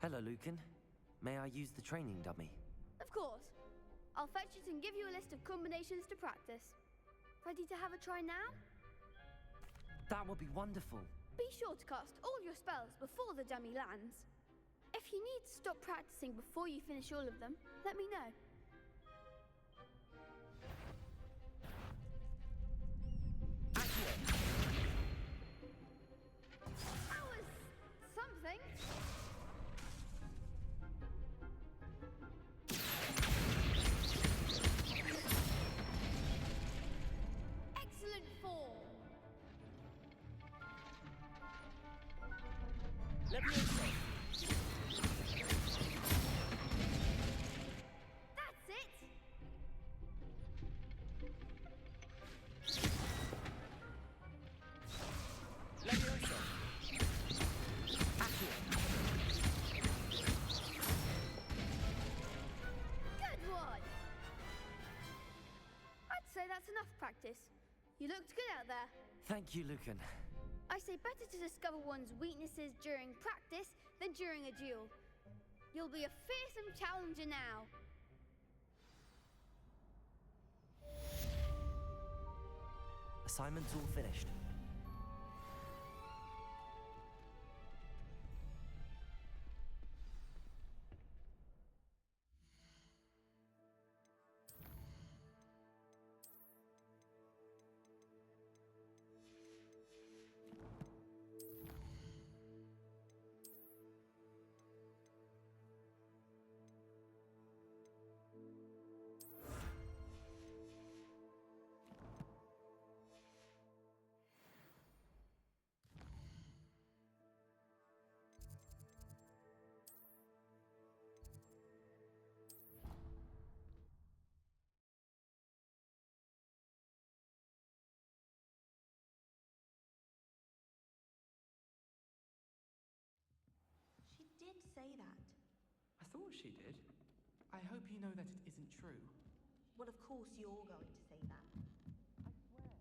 Hello, Lucan. May I use the training dummy? Of course. I'll fetch it and give you a list of combinations to practice. Ready to have a try now? That would be wonderful. Be sure to cast all your spells before the dummy lands. If you need to stop practicing before you finish all of them, let me know. That was something. Excellent form. Leviosa! That's it. Leviosa! Accio! Good one. I'd say that's enough practice. You looked good out there. Thank you, Lucan. I say better to discover one's weaknesses during practice than during a duel. You'll be a fearsome challenger now. Assignment's all finished. She did say that. I thought she did. I hope you know that it isn't true. Well, of course you're going to say that. I swear.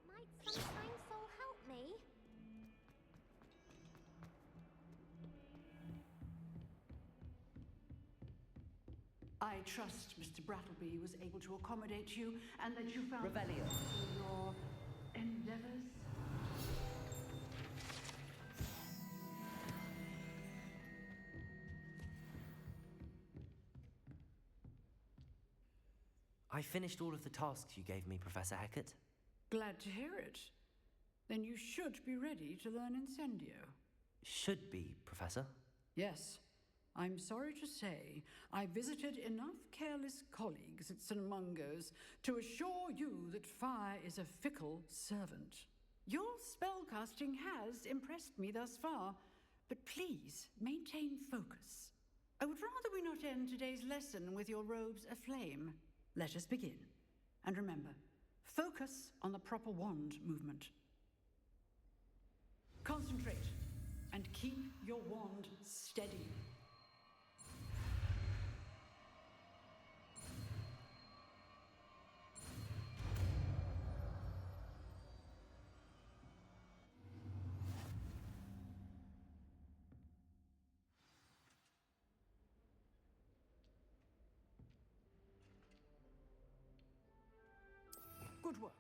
Might some kind soul help me? I trust Mr. Brattleby was able to accommodate you and that you found Revelio. in your endeavors. I finished all of the tasks you gave me, Professor Hecat. Glad to hear it. Then you should be ready to learn Incendio. Should be, Professor. Yes. I'm sorry to say I visited enough careless colleagues at St. Mungo's to assure you that fire is a fickle servant. Your spellcasting has impressed me thus far, but please maintain focus. I would rather we not end today's lesson with your robes aflame. Let us begin. And remember, focus on the proper wand movement. Concentrate and keep your wand steady. Good work.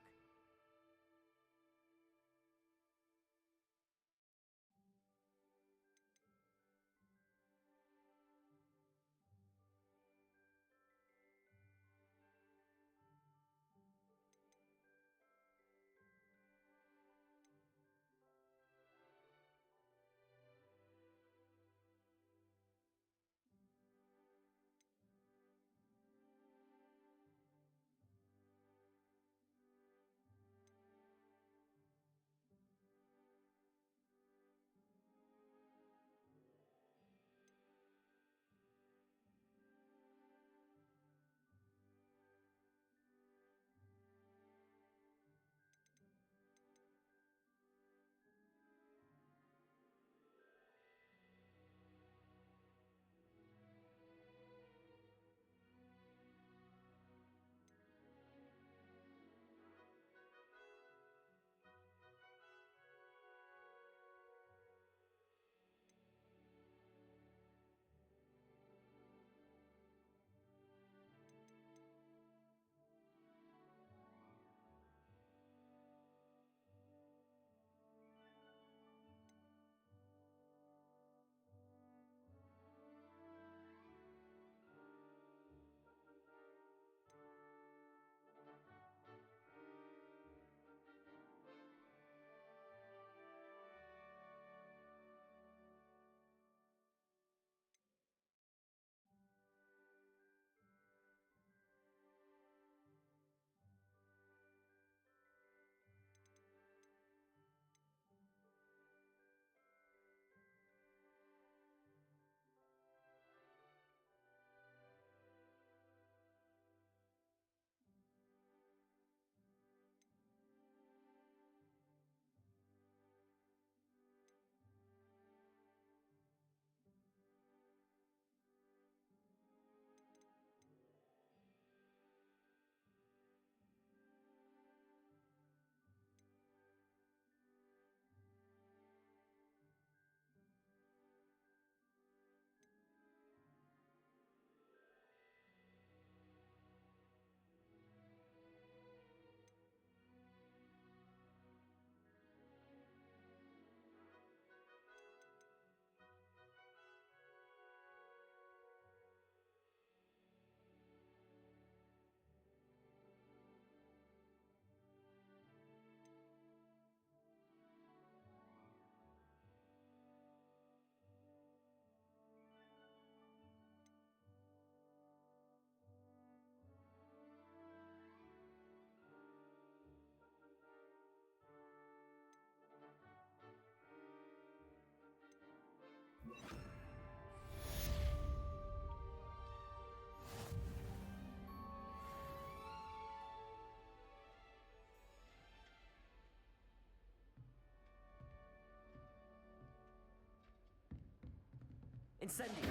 Incendio!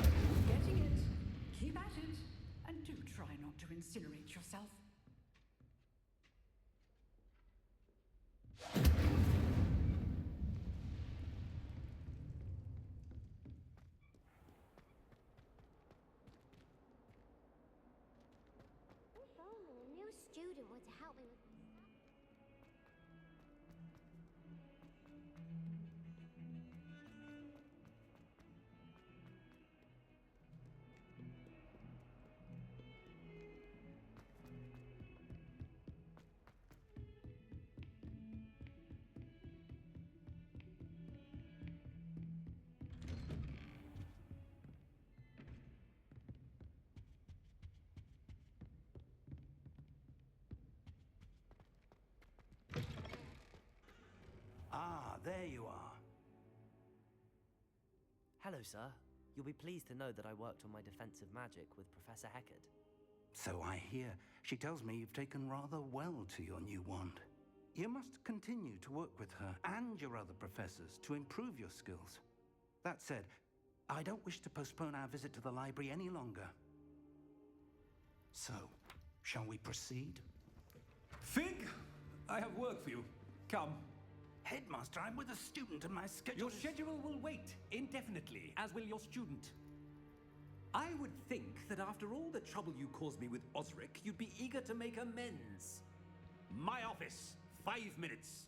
Getting it. Keep at it. And do try not to incinerate yourself. If only a new student were to help me with this. Ah, there you are. Hello, sir. You'll be pleased to know that I worked on my defensive magic with Professor Heckard. So I hear. She tells me you've taken rather well to your new wand. You must continue to work with her and your other professors to improve your skills. That said, I don't wish to postpone our visit to the library any longer. So, shall we proceed? Fig, I have work for you. Come. Headmaster, I'm with a student and my schedule Your schedule will wait indefinitely, as will your student. I would think that after all the trouble you caused me with Osric, you'd be eager to make amends. My office, 5 minutes.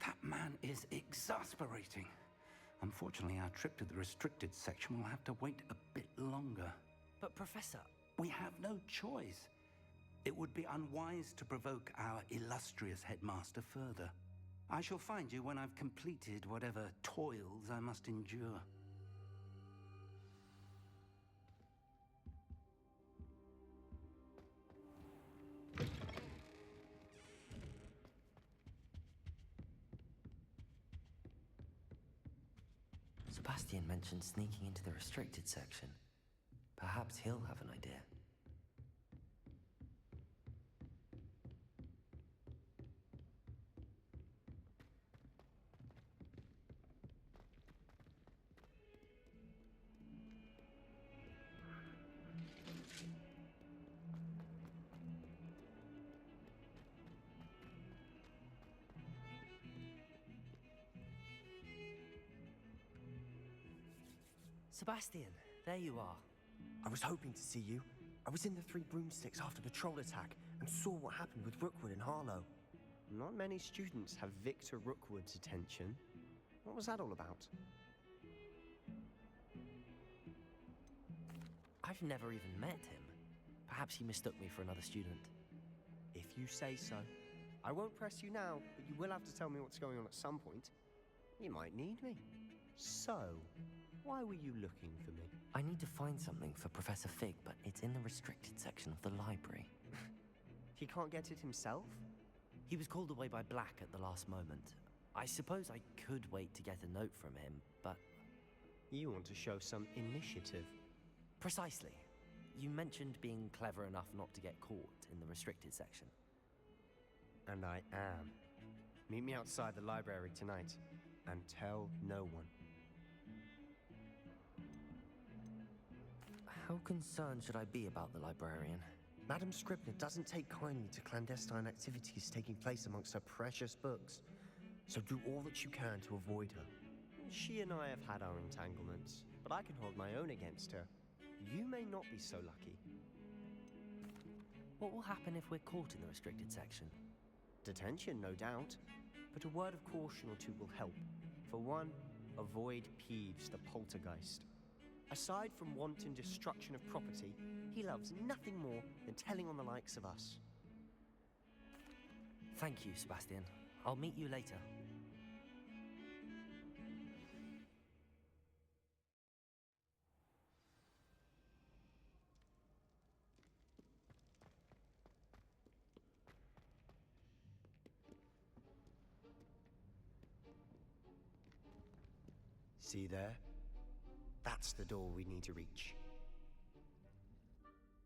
That man is exasperating. Unfortunately, our trip to the restricted section will have to wait a bit longer. But, Professor... We have no choice. It would be unwise to provoke our illustrious headmaster further. I shall find you when I've completed whatever toils I must endure. Sebastian mentioned sneaking into the restricted section. Perhaps he'll have an idea. Sebastian, there you are. I was hoping to see you. I was in the Three Broomsticks after the troll attack and saw what happened with Rookwood and Harlow. Not many students have Victor Rookwood's attention. What was that all about? I've never even met him. Perhaps he mistook me for another student. If you say so. I won't press you now, but you will have to tell me what's going on at some point. You might need me. So, why were you looking for me? I need to find something for Professor Fig, but it's in the restricted section of the library. He can't get it himself? He was called away by Black at the last moment. I suppose I could wait to get a note from him, but... You want to show some initiative. Precisely. You mentioned being clever enough not to get caught in the restricted section. And I am. Meet me outside the library tonight, and tell no one. How concerned should I be about the librarian? Madame Scribner doesn't take kindly to clandestine activities taking place amongst her precious books, so do all that you can to avoid her. She and I have had our entanglements, but I can hold my own against her. You may not be so lucky. What will happen if we're caught in the restricted section? Detention, no doubt, but a word of caution or two will help. For one, avoid Peeves the poltergeist. Aside from wanton destruction of property, he loves nothing more than telling on the likes of us. Thank you, Sebastian. I'll meet you later. See there? That's the door we need to reach.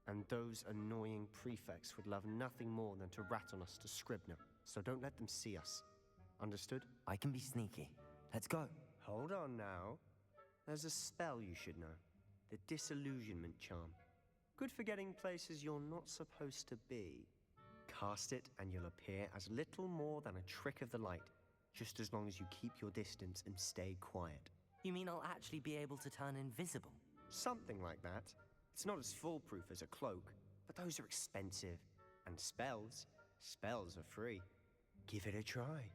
And those annoying prefects would love nothing more than to rat on us to Scribner, so don't let them see us. Understood? I can be sneaky. Let's go. Hold on now. There's a spell you should know. The Disillusionment Charm. Good for getting places you're not supposed to be. Cast it and you'll appear as little more than a trick of the light, just as long as you keep your distance and stay quiet. You mean I'll actually be able to turn invisible? Something like that. It's not as foolproof as a cloak, but those are expensive. And spells are free. Give it a try.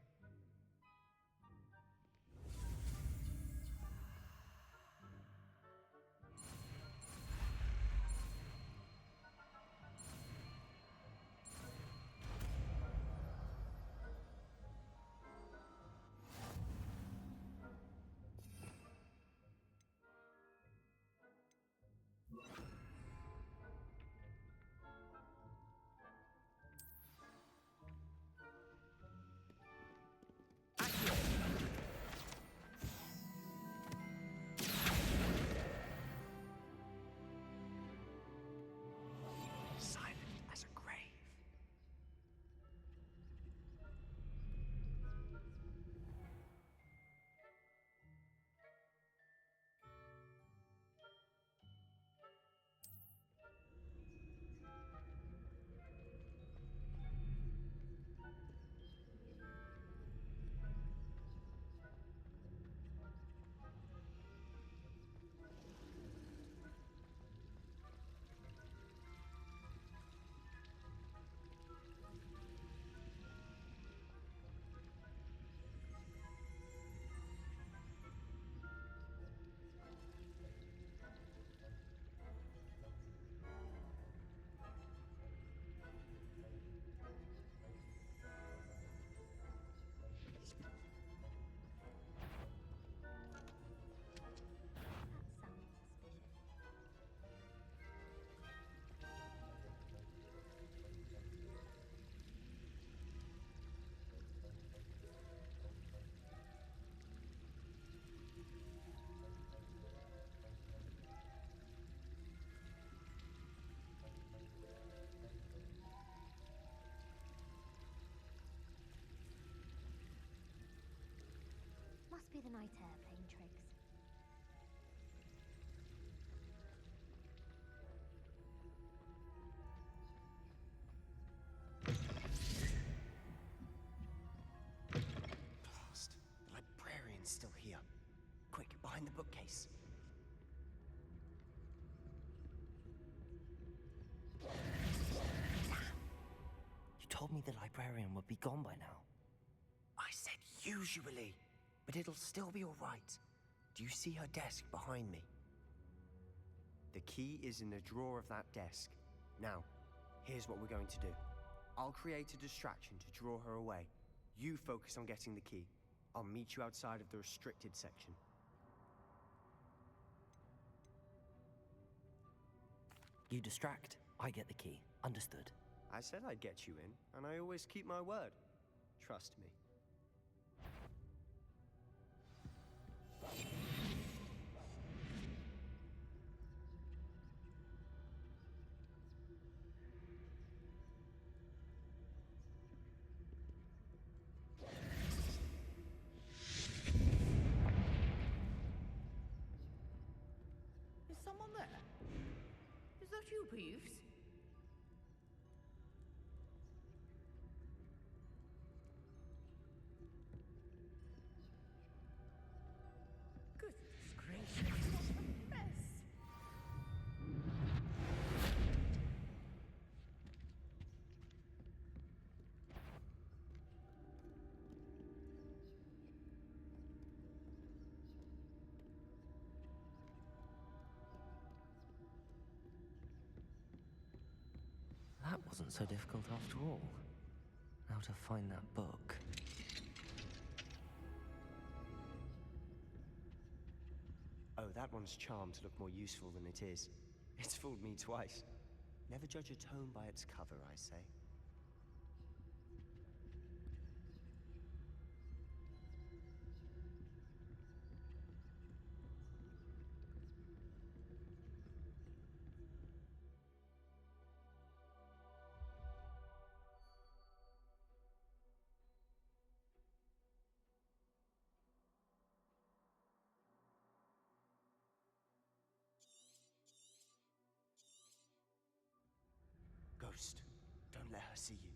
Silent as a grave. Must be the night air playing tricks. Blast. The librarian's still here. Quick, behind the bookcase. You told me the librarian would be gone by now. I said usually, but it'll still be all right. Do you see her desk behind me? The key is in the drawer of that desk. Now, here's what we're going to do. I'll create a distraction to draw her away. You focus on getting the key. I'll meet you outside of the restricted section. You distract, I get the key. Understood. I said I'd get you in, and I always keep my word. Trust me. Is someone there? Is that you, Peeves? Goodness gracious, what a mess! That wasn't so difficult after all. Now to find that book. Oh, that one's charmed to look more useful than it is. It's fooled me twice. Never judge a tome by its cover, I say. ghost. Don't let her see you.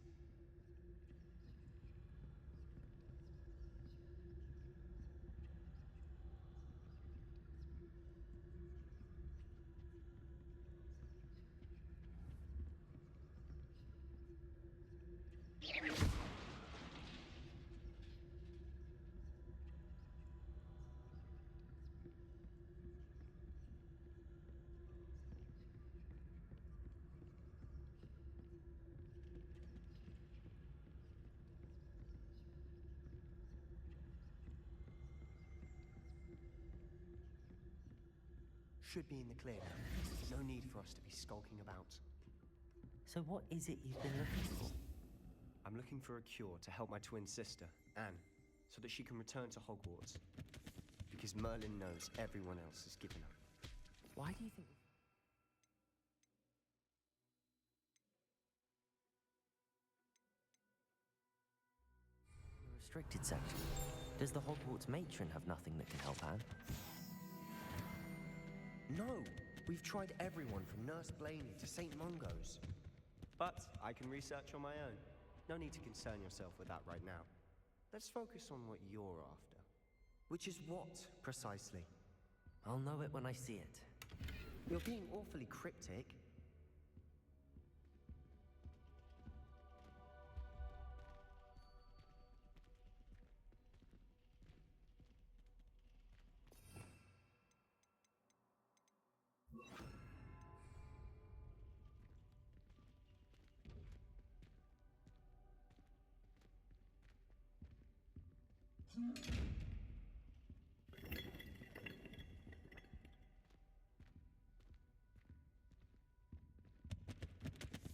Should be in the clear now. No need for us to be skulking about. So what is it you've been looking for? I'm looking for a cure to help my twin sister, Anne, so that she can return to Hogwarts. Because Merlin knows everyone else has given up. Why do you think... The restricted section. Does the Hogwarts matron have nothing that can help Anne? No! We've tried everyone from Nurse Blaney to St. Mungo's. But I can research on my own. No need to concern yourself with that right now. Let's focus on what you're after. Which is what, precisely? I'll know it when I see it. You're being awfully cryptic.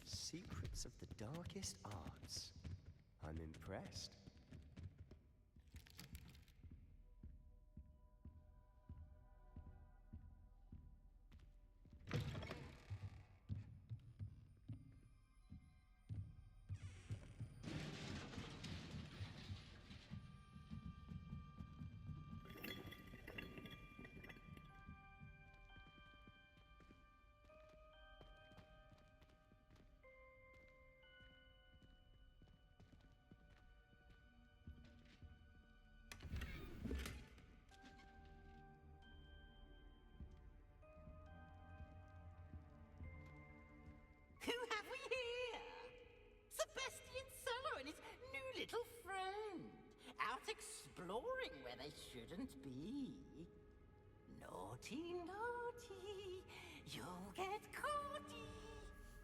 Secrets of the darkest arts. I'm impressed. Who have we here? Sebastian Solo and his new little friend, out exploring where they shouldn't be. Naughty, naughty, you'll get caughty.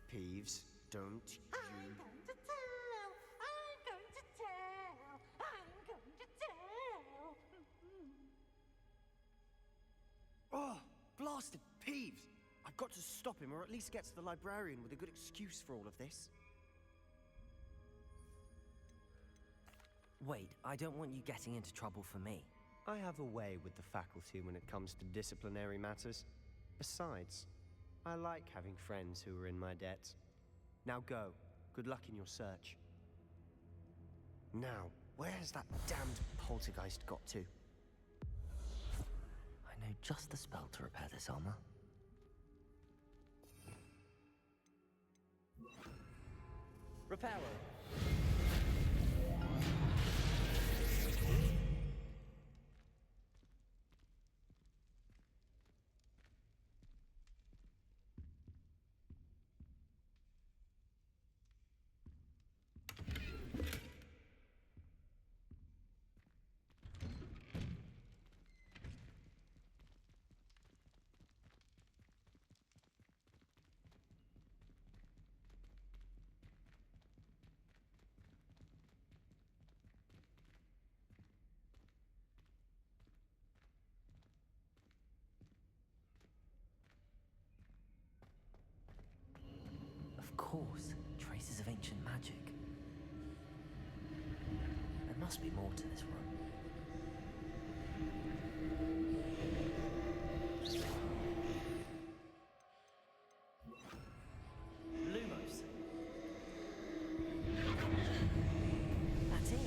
Peeves, don't you... I'm going to tell, I'm going to tell, I'm going to tell. Oh, blasted Peeves! I've got to stop him, or at least get to the librarian with a good excuse for all of this. Wait, I don't want you getting into trouble for me. I have a way with the faculty when it comes to disciplinary matters. Besides, I like having friends who are in my debt. Now go. Good luck in your search. Now, where has that damned poltergeist got to? I know just the spell to repair this armor. Repair it. Of course, traces of ancient magic. There must be more to this room. Lumos. That's it.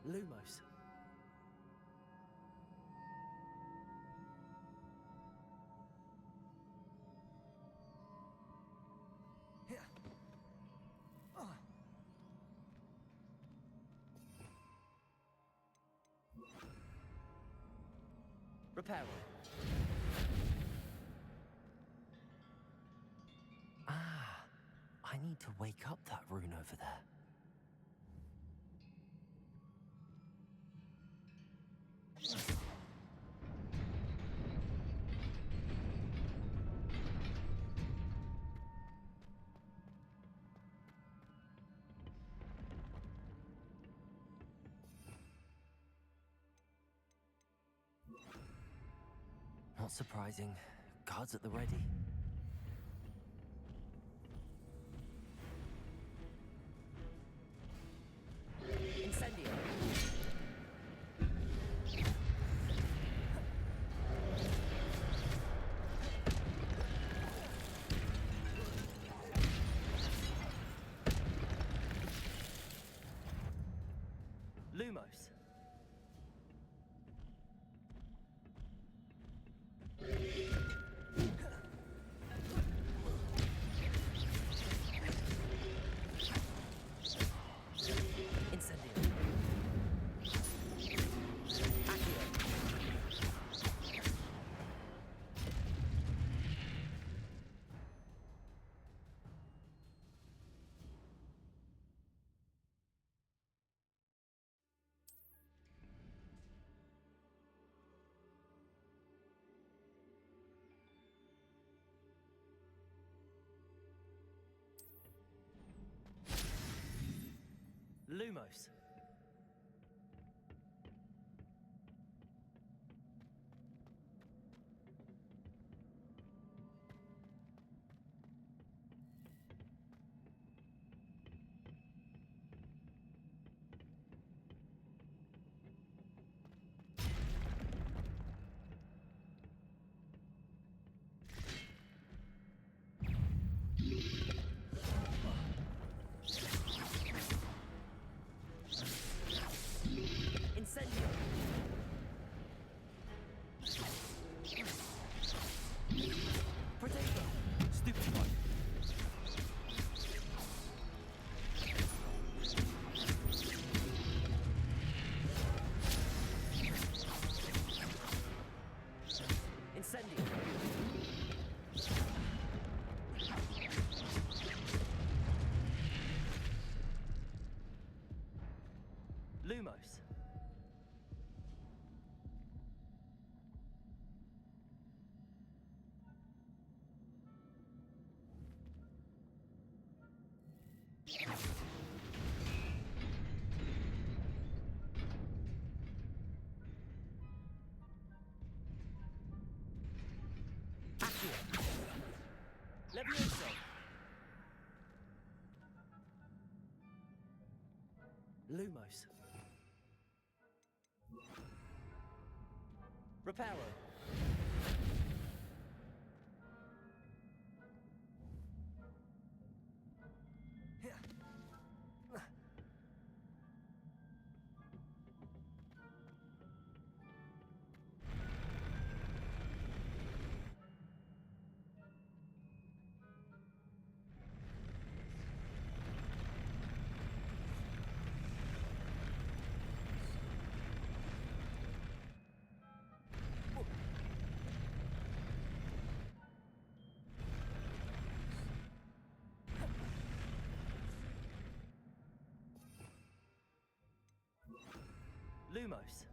Lumos. Repair. Ah, I need to wake up that rune over there. Not surprising. Guards at the ready. Incendio. Lumos. Lumos. Incendio. Protego. Stupefy. Incendio. Lumos. Accio. Levioso. Lumos. Reparo. Lumos.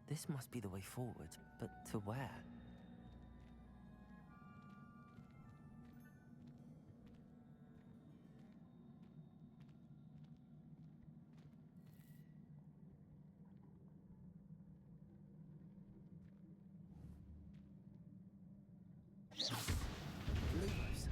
This must be the way forward, but to where? Lumos.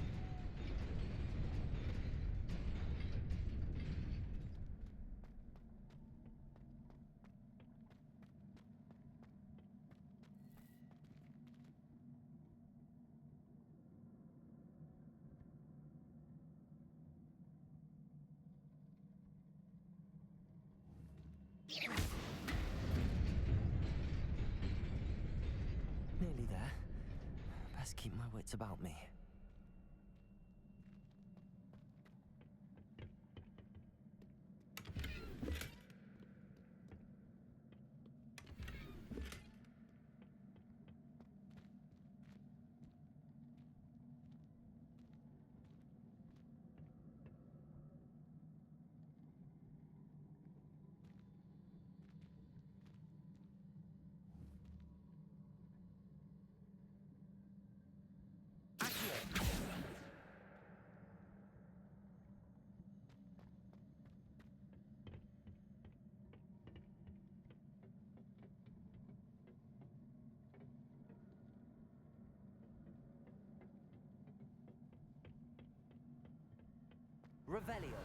Nearly there. Best keep my wits about me. Revelio.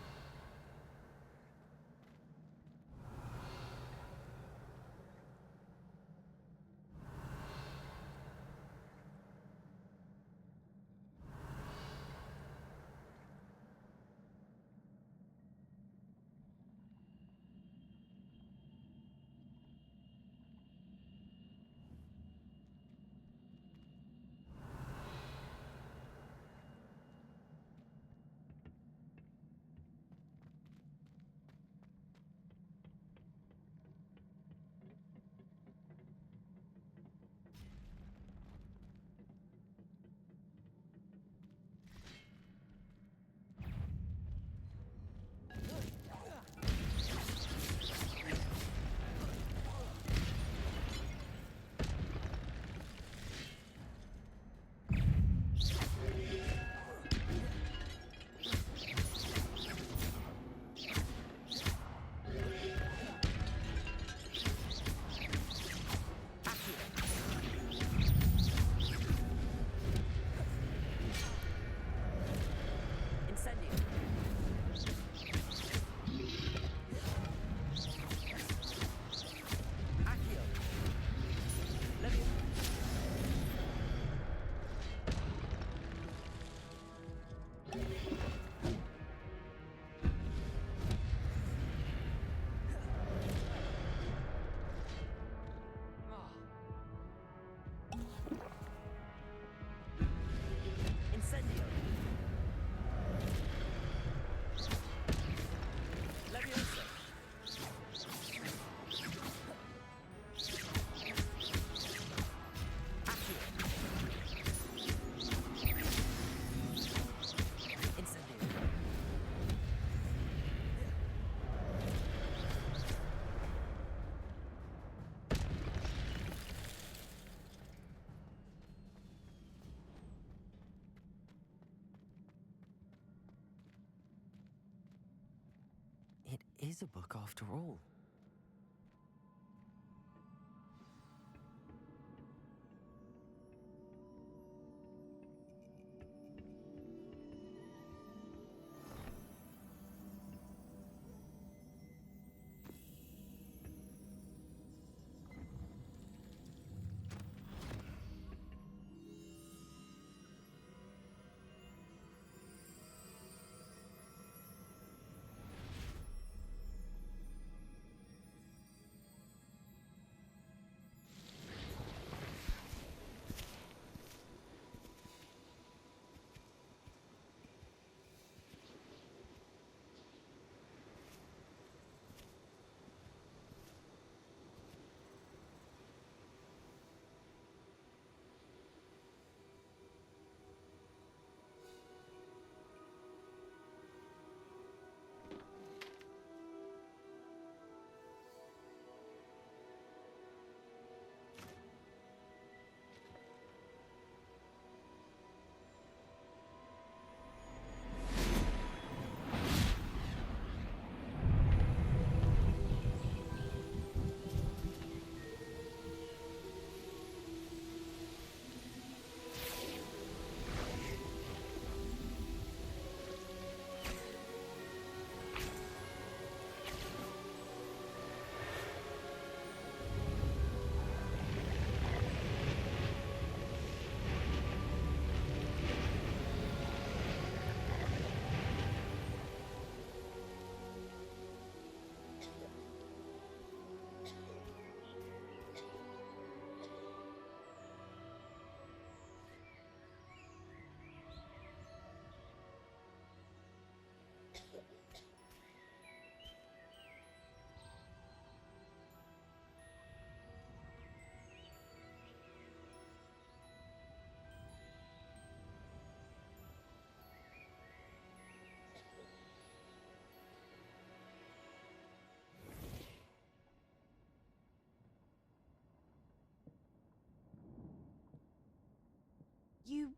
It is a book after all.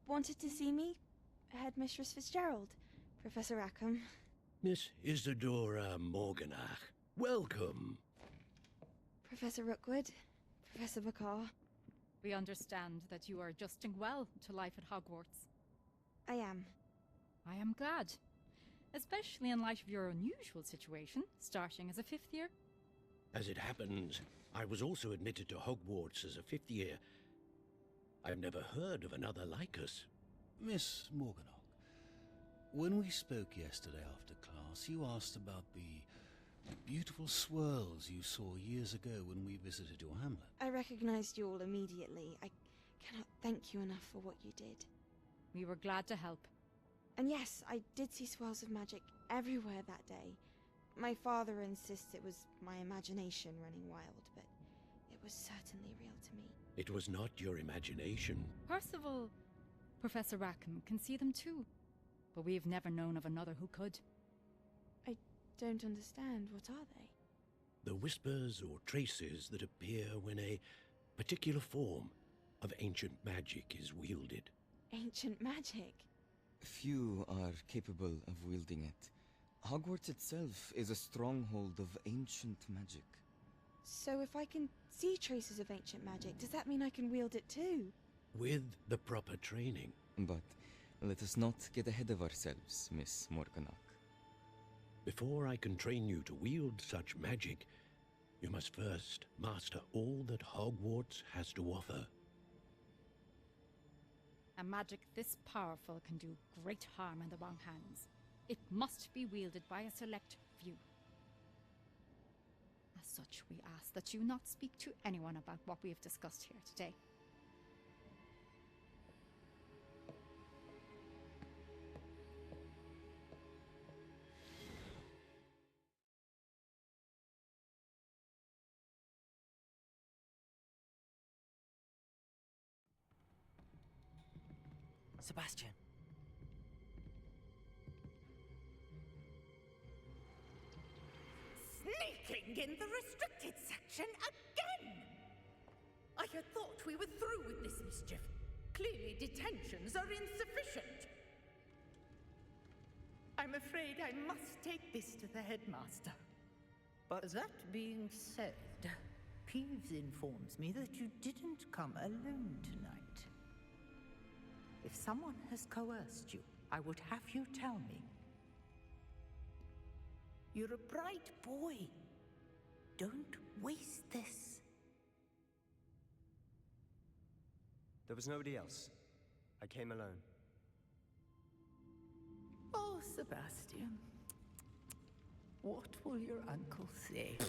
wanted to see me? Headmistress Fitzgerald, Professor Rackham. Miss Isadora Morganach, welcome. Professor Rookwood, Professor Bakar. We understand that you are adjusting well to life at Hogwarts. I am. I am glad. Especially in light of your unusual situation, starting as a 5th year. As it happens, I was also admitted to Hogwarts as a 5th year. I've never heard of another like us. Miss Morganach, when we spoke yesterday after class, you asked about the beautiful swirls you saw years ago when we visited your hamlet. I recognized you all immediately. I cannot thank you enough for what you did. We were glad to help. And yes, I did see swirls of magic everywhere that day. My father insists it was my imagination running wild, but it was certainly real to me. It was not your imagination. Percival, Professor Rackham can see them too. But we've never known of another who could. I don't understand. What are they? The whispers or traces that appear when a particular form of ancient magic is wielded. Ancient magic? Few are capable of wielding it. Hogwarts itself is a stronghold of ancient magic. So if I can see traces of ancient magic, does that mean I can wield it too? With the proper training. But let us not get ahead of ourselves, Miss Morganach. Before I can train you to wield such magic, you must first master all that Hogwarts has to offer. A magic this powerful can do great harm in the wrong hands. It must be wielded by a select few. As such, we ask that you not speak to anyone about what we have discussed here today. Sebastian. Sneaking in the restricted section again! I had thought we were through with this mischief. Clearly detentions are insufficient. I'm afraid I must take this to the headmaster. But that being said, Peeves informs me that you didn't come alone tonight. If someone has coerced you, I would have you tell me. You're a bright boy. Don't waste this. There was nobody else. I came alone. Oh, Sebastian. What will your uncle say?